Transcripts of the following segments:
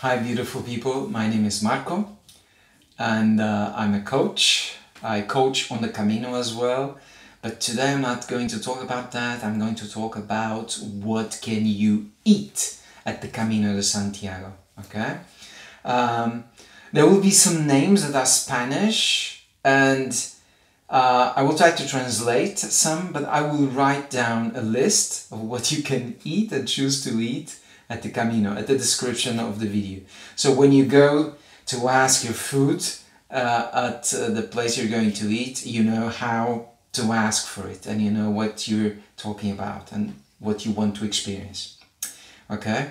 Hi beautiful people, my name is Marco and I'm a coach. I coach on the Camino as well, but today I'm not going to talk about that. I'm going to talk about what can you eat at the Camino de Santiago, okay? There will be some names that are Spanish and I will try to translate some, but I will write down a list of what you can eat and choose to eat at the Camino, at the description of the video. So when you go to ask your food at the place you're going to eat, you know how to ask for it and you know what you're talking about and what you want to experience. Okay?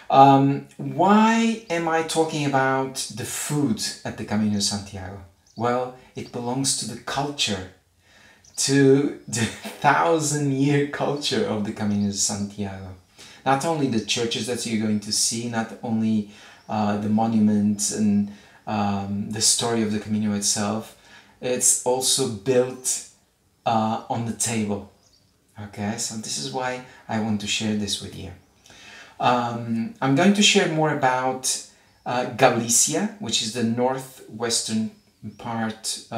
Why am I talking about the food at the Camino de Santiago? Well, it belongs to the culture, to the 1,000-year culture of the Camino de Santiago. Not only the churches that you're going to see, not only the monuments and the story of the Camino itself, it's also built on the table. Okay, so this is why I want to share this with you. I'm going to share more about Galicia, which is the northwestern part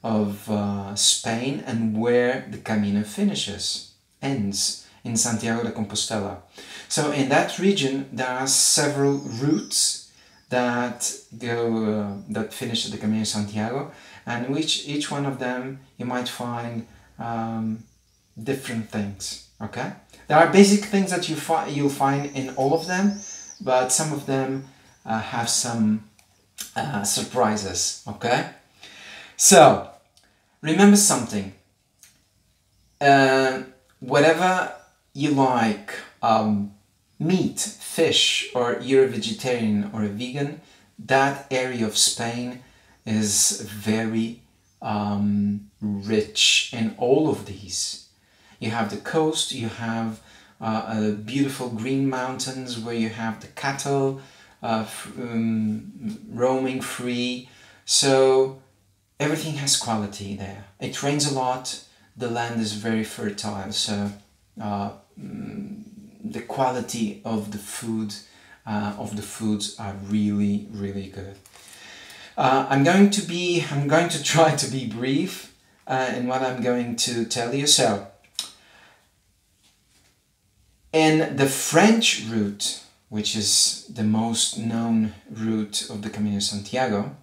of Spain, and where the Camino ends in Santiago de Compostela. So in that region there are several routes that go that finish at the Camino de Santiago, and each one of them you might find different things. Okay, there are basic things that you'll find in all of them, but some of them have some surprises. Okay, so remember something. Whatever you like, meat, fish, or you're a vegetarian or a vegan, that area of Spain is very rich in all of these. You have the coast, you have beautiful green mountains where you have the cattle roaming free, so everything has quality there. It rains a lot, the land is very fertile, so the quality of the foods are really good. I'm going to try to be brief in what I'm going to tell you. So in the French route, which is the most known route of the Camino de Santiago,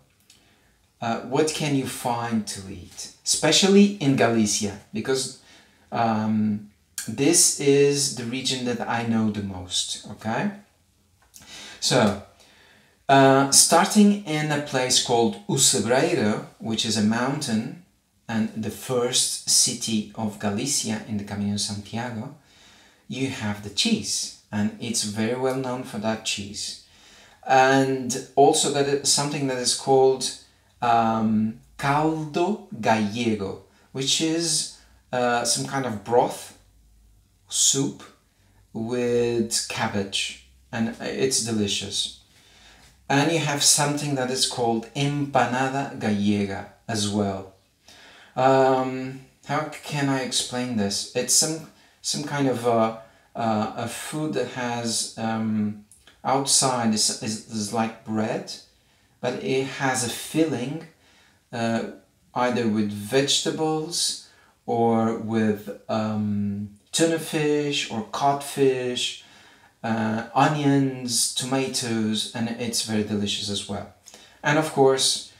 what can you find to eat, especially in Galicia, because this is the region that I know the most. Okay, so starting in a place called Cebreiro, which is a mountain and the first city of Galicia in the Camino de Santiago, you have the cheese, and it's very well known for that cheese. And also that it's something that is called Caldo Gallego, which is some kind of broth, soup with cabbage, and it's delicious. And you have something that is called empanada gallega as well. How can I explain this? It's some kind of a food that has outside is like bread, but it has a filling either with vegetables or with tuna fish or codfish, onions, tomatoes, and it's very delicious as well. And of course,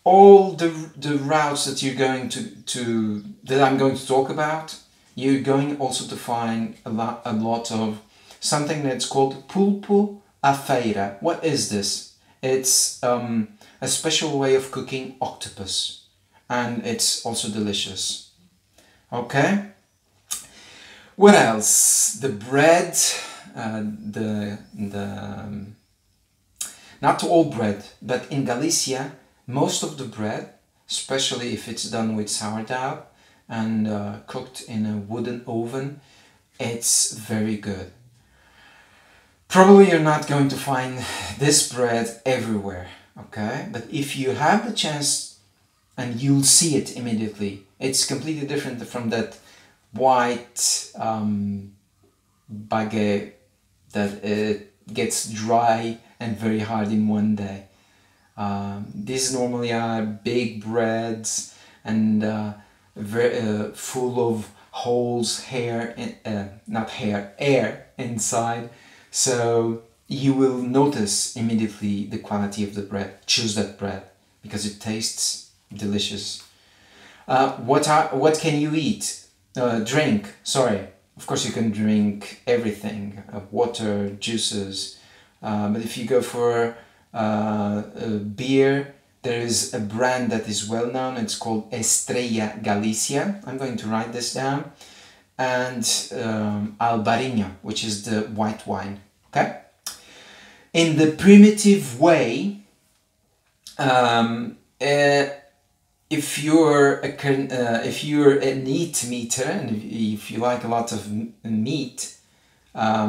all the routes that you're going that I'm going to talk about, you're going also to find a lot of something that's called Pulpo a feira. What is this? It's a special way of cooking octopus, and it's also delicious. Okay. What else? The bread, not all bread, but in Galicia, most of the bread, especially if it's done with sourdough and cooked in a wooden oven, it's very good. Probably you're not going to find this bread everywhere, okay? But if you have the chance, and you'll see it immediately, it's completely different from that white baguette that it gets dry and very hard in one day. These normally are big breads and very full of holes, air inside. So you will notice immediately the quality of the bread. Choose that bread because it tastes delicious. What can you eat? Drink. Sorry. Of course you can drink everything. Water, juices. But if you go for beer, there is a brand that is well known. It's called Estrella Galicia. I'm going to write this down. And Albarino, which is the white wine. Okay. In the primitive way, if you're a meat eater, and if you like a lot of meat, a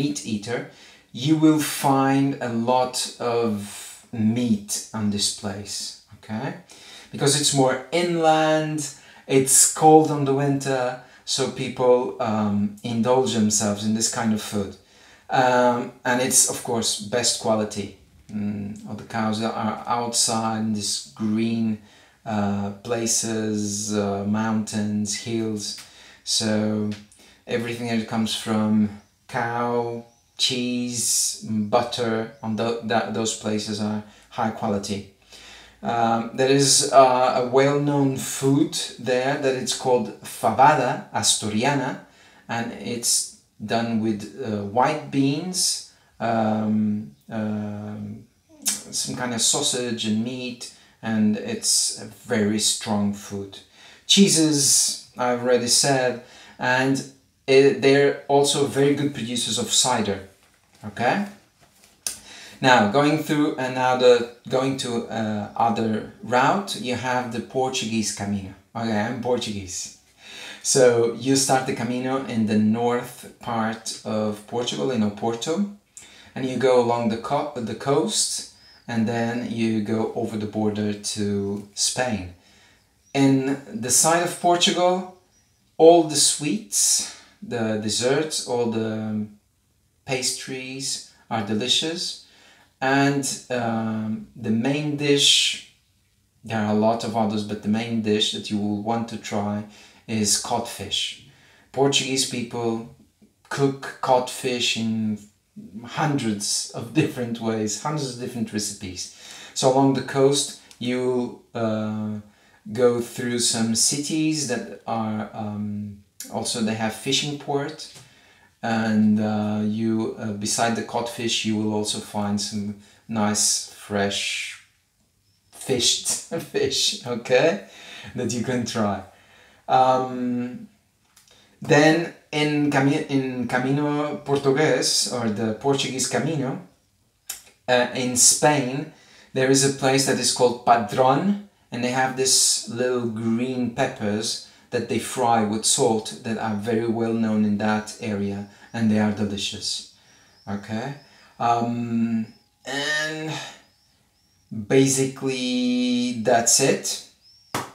meat eater, you will find a lot of meat on this place, okay? Because it's more inland, it's cold on the winter, so people indulge themselves in this kind of food. And it's, of course, best quality. All the cows are outside in this green places, mountains, hills. So everything that comes from cow, cheese, butter on those places are high quality. There is a well-known food there that it's called Fabada Asturiana, and it's done with white beans, some kind of sausage and meat, and it's a very strong food. Cheeses, I've already said, and they're also very good producers of cider. Okay. Now going to other route, you have the Portuguese Camino. Okay, I'm Portuguese. So you start the Camino in the north part of Portugal, in Oporto, and you go along the coast, and then you go over the border to Spain. In the side of Portugal, all the sweets, the desserts, all the pastries are delicious, and the main dish, there are a lot of others, but the main dish that you will want to try is codfish. Portuguese people cook codfish in hundreds of different ways, hundreds of different recipes. So along the coast you go through some cities that are also they have fishing port, and you beside the codfish you will also find some nice fresh fished fish, okay, that you can try. Then in Camino Portuguese, or the Portuguese Camino, in Spain, there is a place that is called Padron, and they have this little green peppers that they fry with salt that are very well known in that area, and they are delicious. Okay, and basically that's it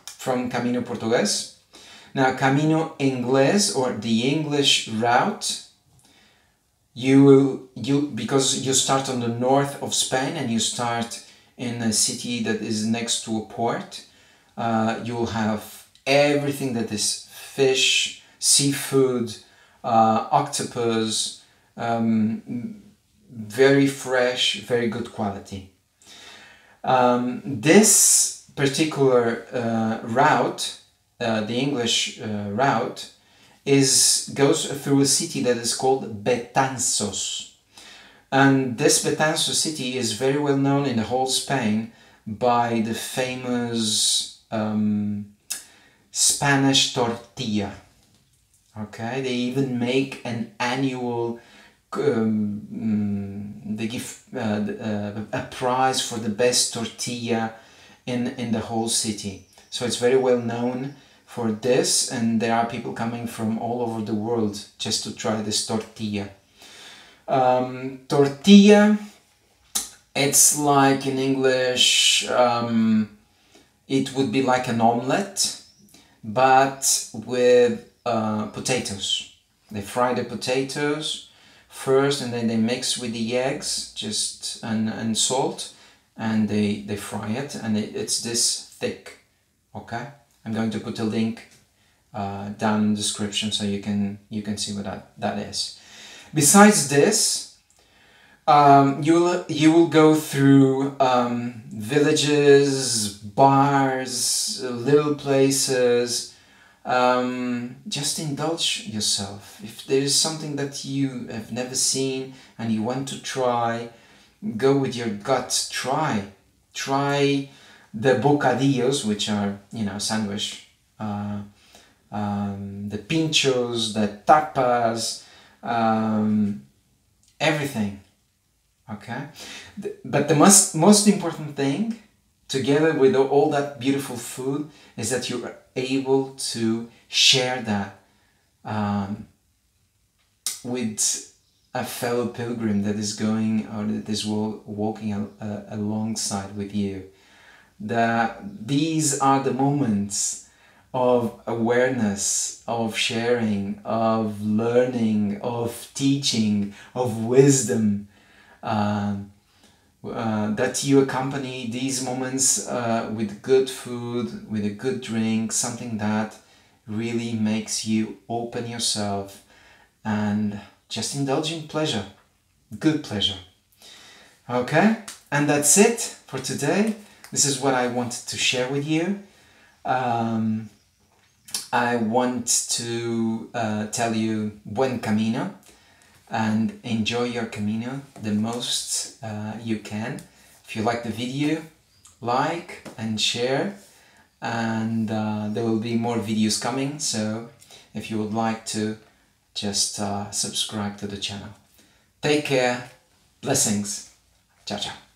from Camino Portuguese. Now Camino Inglés, or the English route, because you start on the north of Spain and you start in a city that is next to a port, you'll have everything that is fish, seafood, octopus, very fresh, very good quality. This particular route, the English route, goes through a city that is called Betanzos. And this Betanzos city is very well known in the whole Spain by the famous Spanish tortilla. Okay, they even make an annual, they give a prize for the best tortilla in the whole city. So it's very well known for this, and there are people coming from all over the world just to try this tortilla. Tortilla, it's like in English, it would be like an omelette, but with potatoes. They fry the potatoes first, and then they mix with the eggs, just and salt, and they fry it, and it's this thick. Okay, I'm going to put a link down in the description so you can see what that is. Besides this, you will go through villages, bars, little places. Just indulge yourself. If there is something that you have never seen and you want to try, go with your gut. Try the bocadillos, which are, you know, sandwich, the pinchos, the tapas, everything. Okay, but the most important thing, together with all that beautiful food, is that you're able to share that with a fellow pilgrim that is going, or that is walking alongside with you. These are the moments of awareness, of sharing, of learning, of teaching, of wisdom, that you accompany these moments with good food, with a good drink, something that really makes you open yourself and just indulge in pleasure, good pleasure. Okay, and that's it for today. This is what I wanted to share with you. I want to tell you buen camino, and enjoy your Camino the most you can. If you like the video, like and share, and there will be more videos coming, so if you would like to, just subscribe to the channel. Take care, blessings, ciao ciao.